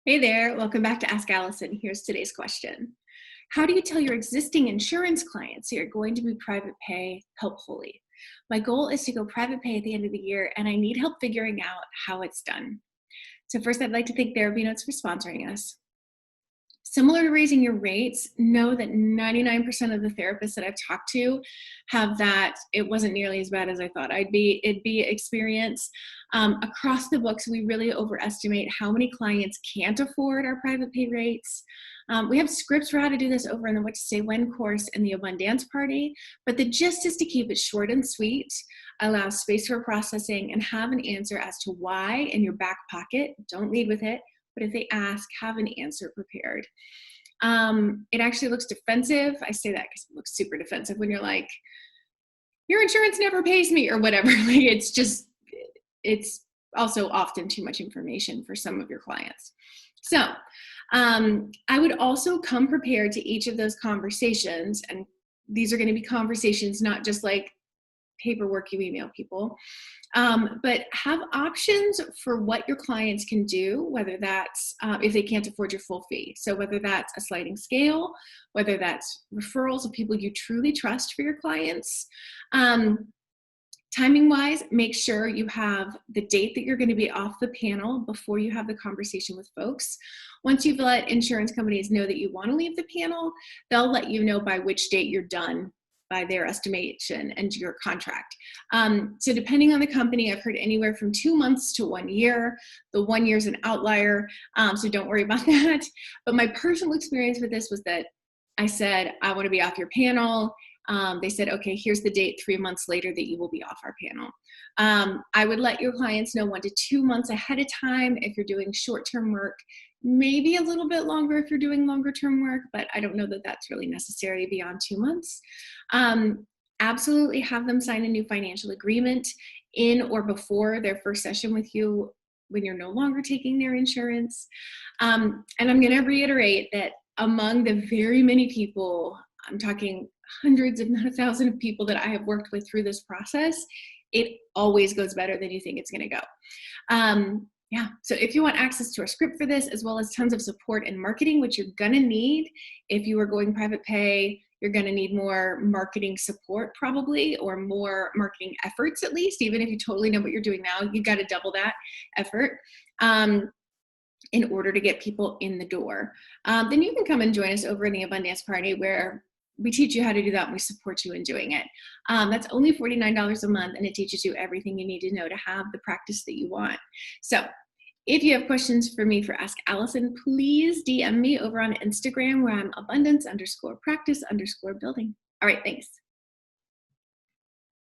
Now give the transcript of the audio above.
Hey there, welcome back to Ask Allison. Here's today's question. How do you tell your existing insurance clients that you're going to be private pay helpfully? My goal is to go private pay at the end of the year, and I need help figuring out how it's done. So first, I'd like to thank Therapy Notes for sponsoring us. Similar to raising your rates, know that 99% of the therapists that I've talked to have that it wasn't nearly as bad as I thought it'd be experience. Across the books, we really overestimate how many clients can't afford our private pay rates. We have scripts for how to do this over in the What to Say When course in the Abundance Party, but the gist is to keep it short and sweet, allow space for processing, and have an answer as to why in your back pocket. Don't lead with it, but if they ask, have an answer prepared. It actually looks defensive. I say that because it looks super defensive when you're like, your insurance never pays me or whatever. Like it's also often too much information for some of your clients. So I would also come prepared to each of those conversations. And these are going to be conversations, not just like paperwork you email people, but have options for what your clients can do, whether that's if they can't afford your full fee. So whether that's a sliding scale, whether that's referrals of people you truly trust for your clients. Timing wise, make sure you have the date that you're going to be off the panel before you have the conversation with folks. Once you've let insurance companies know that you want to leave the panel, they'll let you know by which date you're done by their estimation and your contract. So depending on the company, I've heard anywhere from 2 months to 1 year. The 1 year is an outlier, so don't worry about that. But my personal experience with this was that I said, I want to be off your panel. They said, okay, here's the date 3 months later that you will be off our panel. I would let your clients know 1 to 2 months ahead of time if you're doing short-term work, maybe a little bit longer if you're doing longer-term work, but I don't know that that's really necessary beyond 2 months. Absolutely have them sign a new financial agreement in or before their first session with you when you're no longer taking their insurance. And I'm going to reiterate that among the very many people, I'm talking hundreds, if not 1,000 of people that I have worked with through this process, it always goes better than you think it's going to go. Yeah, so if you want access to our script for this, as well as tons of support and marketing, which you're going to need if you are going private pay, you're going to need more marketing support probably, or more marketing efforts at least. Even if you totally know what you're doing now, you got to double that effort in order to get people in the door. Then you can come and join us over in the Abundance Party, where we teach you how to do that and we support you in doing it. That's only $49 a month, and it teaches you everything you need to know to have the practice that you want. So if you have questions for me for Ask Allison, please DM me over on Instagram, where I'm abundance_practice_building. All right, thanks.